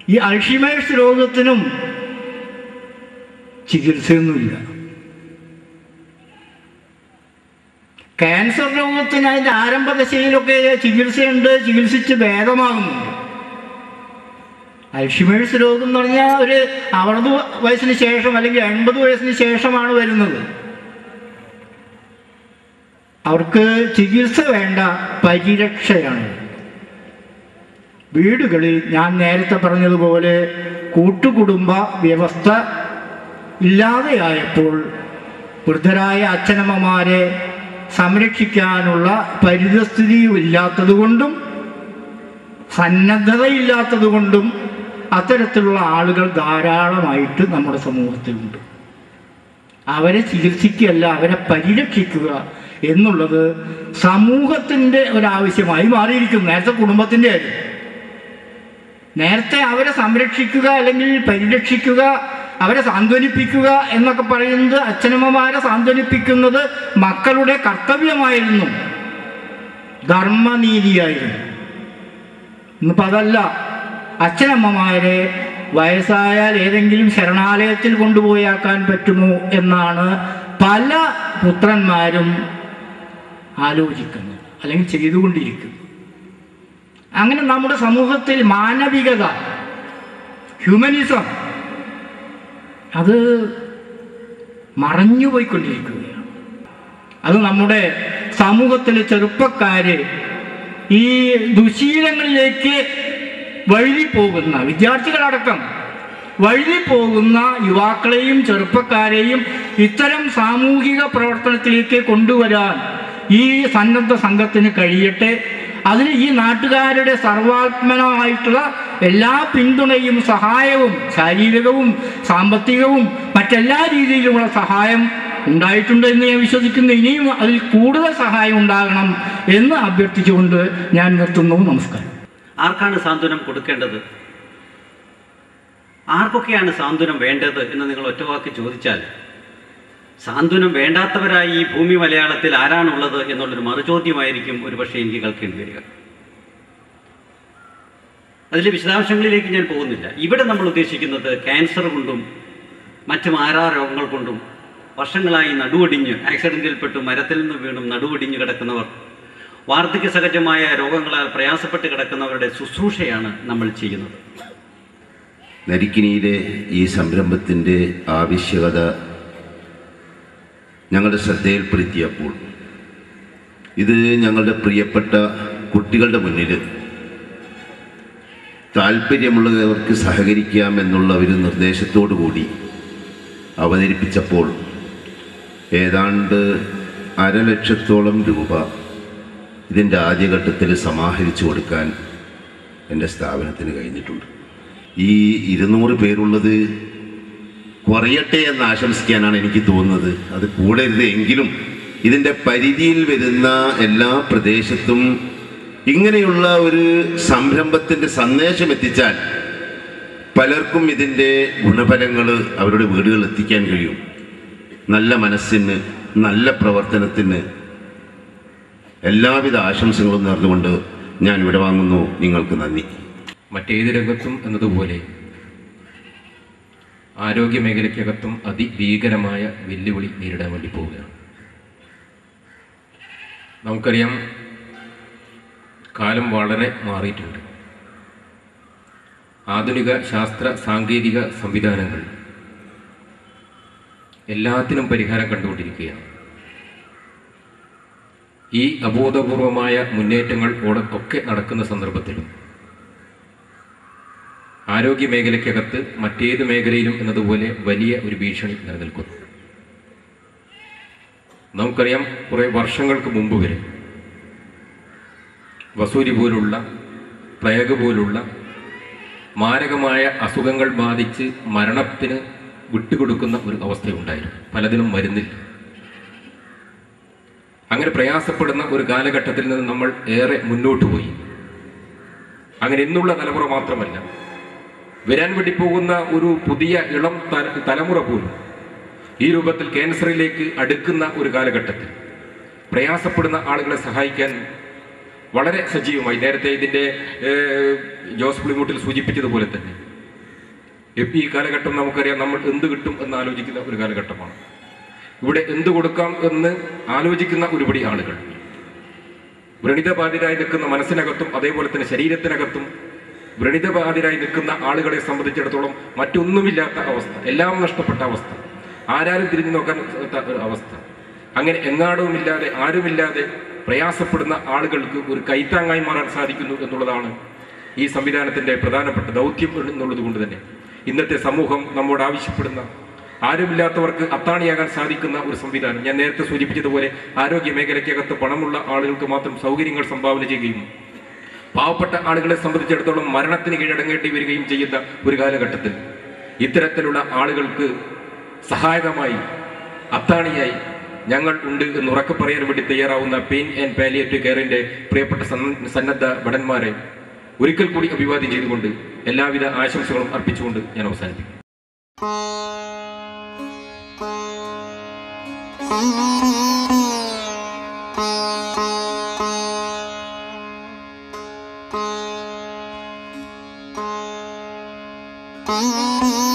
ഈ Alzheimer's രോഗത്തിനും ചികിത്സയൊന്നുമില്ല. Cancer രോഗത്തിന് അതിൻ്റെ ആരംഭദശയിലൊക്കെ ചികിത്സയുണ്ട്, ചികിത്സിച്ച് ഭേദമാകുന്നുണ്ട്. അൾഷിമേഴ്സ് രോഗം എന്ന് പറഞ്ഞാൽ ഒരു 60 വയസ്സിന് ശേഷം അല്ലെങ്കിൽ 80 വയസ്സിന് ശേഷമാണ് വരുന്നത്. അവർക്ക് ചികിത്സ വേണ്ട, പരിരക്ഷയാണ്. വീടുകളിൽ ഞാൻ നേരത്തെ പറഞ്ഞതുപോലെ കൂട്ടുകുടുംബ വ്യവസ്ഥ ഇല്ലാതെയായപ്പോൾ വൃദ്ധരായ അച്ഛനമ്മമാരെ സംരക്ഷിക്കാനുള്ള പരിതസ്ഥിതിയും ഇല്ലാത്തതുകൊണ്ടും സന്നദ്ധതയില്ലാത്തതുകൊണ്ടും അത്തരത്തിലുള്ള ആളുകൾ ധാരാളമായിട്ട് നമ്മുടെ സമൂഹത്തിലുണ്ട്. അവരെ ചികിത്സിക്കുകയല്ല, അവരെ പരിരക്ഷിക്കുക എന്നുള്ളത് സമൂഹത്തിൻ്റെ ഒരാവശ്യമായി മാറിയിരിക്കുന്നു. നേരത്തെ കുടുംബത്തിൻ്റെ ആയിരുന്നു. നേരത്തെ അവരെ സംരക്ഷിക്കുക അല്ലെങ്കിൽ പരിരക്ഷിക്കുക, അവരെ സാന്ത്വനിപ്പിക്കുക എന്നൊക്കെ പറയുന്നത്, അച്ഛനമ്മമാരെ സാന്ത്വനിപ്പിക്കുന്നത് മക്കളുടെ കർത്തവ്യമായിരുന്നു, ധർമ്മനീതിയായിരുന്നു. ഇന്നിപ്പോൾ അതല്ല. അച്ഛനമ്മമാരെ വയസ്സായാൽ ഏതെങ്കിലും ശരണാലയത്തിൽ കൊണ്ടുപോയി ആക്കാൻ പറ്റുമോ എന്നാണ് പല പുത്രന്മാരും ആലോചിക്കുന്നത് അല്ലെങ്കിൽ ചെയ്തുകൊണ്ടിരിക്കുന്നത്. അങ്ങനെ നമ്മുടെ സമൂഹത്തിൽ മാനവികത, ഹ്യൂമനിസം അത് മറഞ്ഞുപോയിക്കൊണ്ടിരിക്കുകയാണ്. അത് നമ്മുടെ സമൂഹത്തിലെ ചെറുപ്പക്കാര് ഈ ദുശീലങ്ങളിലേക്ക് വഴുതിപ്പോകുന്ന, വിദ്യാർത്ഥികളടക്കം വഴുതിപ്പോകുന്ന യുവാക്കളെയും ചെറുപ്പക്കാരെയും ഇത്തരം സാമൂഹിക പ്രവർത്തനത്തിലേക്ക് കൊണ്ടുവരാൻ ഈ സന്നദ്ധ സംഘത്തിന് കഴിയട്ടെ. അതിന് ഈ നാട്ടുകാരുടെ സർവാത്മനമായിട്ടുള്ള എല്ലാ പിന്തുണയും സഹായവും, ശാരീരികവും സാമ്പത്തികവും മറ്റെല്ലാ രീതിയിലുമുള്ള സഹായം ഉണ്ടായിട്ടുണ്ട് എന്ന് ഞാൻ വിശ്വസിക്കുന്നു. ഇനിയും അതിൽ കൂടുതൽ സഹായം ഉണ്ടാകണം എന്ന് അഭ്യർത്ഥിച്ചുകൊണ്ട് ഞാൻ നിർത്തുന്നു. നമസ്കാരം. ആർക്കാണ് സാന്ത്വനം കൊടുക്കേണ്ടത്, ആർക്കൊക്കെയാണ് സാന്ത്വനം വേണ്ടത് എന്ന് നിങ്ങൾ ഒറ്റവാക്ക് ചോദിച്ചാൽ സാന്ത്വനം വേണ്ടാത്തവരായി ഈ ഭൂമി മലയാളത്തിൽ ആരാണുള്ളത് എന്നുള്ളൊരു മറുചോദ്യമായിരിക്കും ഒരുപക്ഷെ എനിക്ക് കേൾക്കേണ്ടി വരിക. അതിലെ വിശദാംശങ്ങളിലേക്ക് ഞാൻ പോകുന്നില്ല. ഇവിടെ നമ്മൾ ഉദ്ദേശിക്കുന്നത് ക്യാൻസർ കൊണ്ടും മറ്റു മാരാരോഗങ്ങൾ കൊണ്ടും വർഷങ്ങളായി നടുവൊടിഞ്ഞ്, ആക്സിഡൻറ്റിൽപ്പെട്ട് മരത്തിൽ നിന്ന് വീണും നടുവൊടിഞ്ഞ് കിടക്കുന്നവർ, വാർദ്ധക്യ സഹജമായ രോഗങ്ങളാൽ പ്രയാസപ്പെട്ട് കിടക്കുന്നവരുടെ ശുശ്രൂഷയാണ് നമ്മൾ ചെയ്യുന്നത്. നരിക്കിനിയിലെ ഈ സംരംഭത്തിൻ്റെ ആവശ്യകത ഞങ്ങളുടെ ശ്രദ്ധയിൽപ്പെടുത്തിയപ്പോൾ ഇത് ഞങ്ങളുടെ പ്രിയപ്പെട്ട കുട്ടികളുടെ മുന്നിൽ താല്പര്യമുള്ളവർക്ക് സഹകരിക്കാമെന്നുള്ള ഒരു നിർദ്ദേശത്തോടു കൂടി അവതരിപ്പിച്ചപ്പോൾ ഏതാണ്ട് 1,00,000 രൂപ ഇതിൻ്റെ ആദ്യഘട്ടത്തിൽ സമാഹരിച്ചു കൊടുക്കാൻ എൻ്റെ സ്ഥാപനത്തിന് കഴിഞ്ഞിട്ടുണ്ട്. ഈ 200 പേരുള്ളത് കുറയട്ടെ എന്ന് ആശംസിക്കാനാണ് എനിക്ക് തോന്നുന്നത്. അത് കൂടരുത് എങ്കിലും ഇതിൻ്റെ പരിധിയിൽ വരുന്ന എല്ലാ പ്രദേശത്തും ഇങ്ങനെയുള്ള ഒരു സംരംഭത്തിൻ്റെ സന്ദേശം എത്തിച്ചാൽ പലർക്കും ഇതിൻ്റെ ഗുണഫലങ്ങൾ അവരുടെ വീടുകളിൽ എത്തിക്കാൻ കഴിയും. നല്ല മനസ്സിന്, നല്ല പ്രവർത്തനത്തിന് എല്ലാവിധ ആശംസകളും നേർന്നുകൊണ്ട് ഞാൻ ഇവിടെ വാങ്ങുന്നു. നിങ്ങൾക്ക് നന്ദി. മറ്റേത് രംഗത്തും എന്നതുപോലെ ആരോഗ്യ മേഖലയ്ക്കകത്തും അതിഭീകരമായ വെല്ലുവിളി നേരിടാൻ വേണ്ടി പോവുകയാണ്. നമുക്കറിയാം, കാലം വളരെ മാറിയിട്ടുണ്ട്. ആധുനിക ശാസ്ത്ര സാങ്കേതിക സംവിധാനങ്ങൾ എല്ലാത്തിനും പരിഹാരം കണ്ടുകൊണ്ടിരിക്കുകയാണ്. ഈ അബോധപൂർവമായ മുന്നേറ്റങ്ങൾ ഒക്കെ നടക്കുന്ന സന്ദർഭത്തിലും ആരോഗ്യ മേഖലയ്ക്കകത്ത് മറ്റേത് മേഖലയിലും എന്നതുപോലെ വലിയ ഒരു ഭീഷണി നിലനിൽക്കുന്നു. നമുക്കറിയാം, കുറേ വർഷങ്ങൾക്ക് മുമ്പ് വരെ വസൂരി പോലുള്ള, പ്ലേഗ് പോലുള്ള മാരകമായ അസുഖങ്ങൾ ബാധിച്ച് മരണത്തിന് വിട്ടുകൊടുക്കുന്ന ഒരു അവസ്ഥയുണ്ടായിരുന്നു. പലതിനും മരുന്നില്ല. അങ്ങനെ പ്രയാസപ്പെടുന്ന ഒരു കാലഘട്ടത്തിൽ നിന്ന് നമ്മൾ ഏറെ മുന്നോട്ട് പോയി. അങ്ങനെ ഇന്നുള്ള തലമുറ മാത്രമല്ല, വരാൻ വേണ്ടി പോകുന്ന ഒരു പുതിയ ഇളം തലമുറ പോലും ഈ രൂപത്തിൽ ക്യാൻസറിലേക്ക് അടുക്കുന്ന ഒരു കാലഘട്ടത്തിൽ പ്രയാസപ്പെടുന്ന ആളുകളെ സഹായിക്കാൻ വളരെ സജീവമായി, നേരത്തെ ഇതിൻ്റെ ജോസ് പുളിമൂട്ടിൽ സൂചിപ്പിച്ചതുപോലെ തന്നെ ഈ കാലഘട്ടം നമുക്കറിയാം, നമ്മൾ എന്ത് കിട്ടും എന്ന് ആലോചിക്കുന്ന ഒരു കാലഘട്ടമാണ്. ഇവിടെ എന്ത് കൊടുക്കാം എന്ന് ആലോചിക്കുന്ന ഒരുപടി ആളുകൾ, വ്രണിതബാധിതരായി നിൽക്കുന്ന മനസ്സിനകത്തും അതേപോലെ തന്നെ ശരീരത്തിനകത്തും വ്രണിതബാധിതരായി നിൽക്കുന്ന ആളുകളെ സംബന്ധിച്ചിടത്തോളം മറ്റൊന്നുമില്ലാത്ത അവസ്ഥ, എല്ലാം നഷ്ടപ്പെട്ട അവസ്ഥ, ആരാരും തിരിഞ്ഞു നോക്കാൻ അവസ്ഥ. അങ്ങനെ എങ്ങാടവുമില്ലാതെ ആരുമില്ലാതെ പ്രയാസപ്പെടുന്ന ആളുകൾക്ക് ഒരു കൈത്താങ്ങായി മാറാൻ സാധിക്കുന്നു എന്നുള്ളതാണ് ഈ സംവിധാനത്തിൻ്റെ പ്രധാനപ്പെട്ട ദൗത്യം എന്നുള്ളത് കൊണ്ട് തന്നെ ഇന്നത്തെ സമൂഹം നമ്മോട് ആവശ്യപ്പെടുന്ന, ആരുമില്ലാത്തവർക്ക് അത്താണിയാകാൻ സാധിക്കുന്ന ഒരു സംവിധാനം. ഞാൻ നേരത്തെ സൂചിപ്പിച്ചതുപോലെ ആരോഗ്യ മേഖലയ്ക്കകത്ത് പണമുള്ള ആളുകൾക്ക് മാത്രം സൗകര്യങ്ങൾ സംഭാവന ചെയ്യുകയും പാവപ്പെട്ട ആളുകളെ സംബന്ധിച്ചിടത്തോളം മരണത്തിന് കീഴടങ്ങേണ്ടി വരികയും ചെയ്യുന്ന ഒരു കാലഘട്ടത്തിൽ ഇത്തരത്തിലുള്ള ആളുകൾക്ക് സഹായകമായി, അത്താണിയായി ഞങ്ങൾ ഉണ്ട് എന്ന് ഉറക്കെ പറയാൻ വേണ്ടി തയ്യാറാവുന്ന പെയിൻ ആൻഡ് പാലിയേറ്റീവ് കെയറിൻ്റെ പ്രിയപ്പെട്ട സന്നദ്ധ ഭടന്മാരെ ഒരിക്കൽ കൂടി അഭിവാദ്യം ചെയ്തുകൊണ്ട് എല്ലാവിധ ആശംസകളും അർപ്പിച്ചുകൊണ്ട് ഞാൻ അവസാനിപ്പിക്കും. Mm-hmm.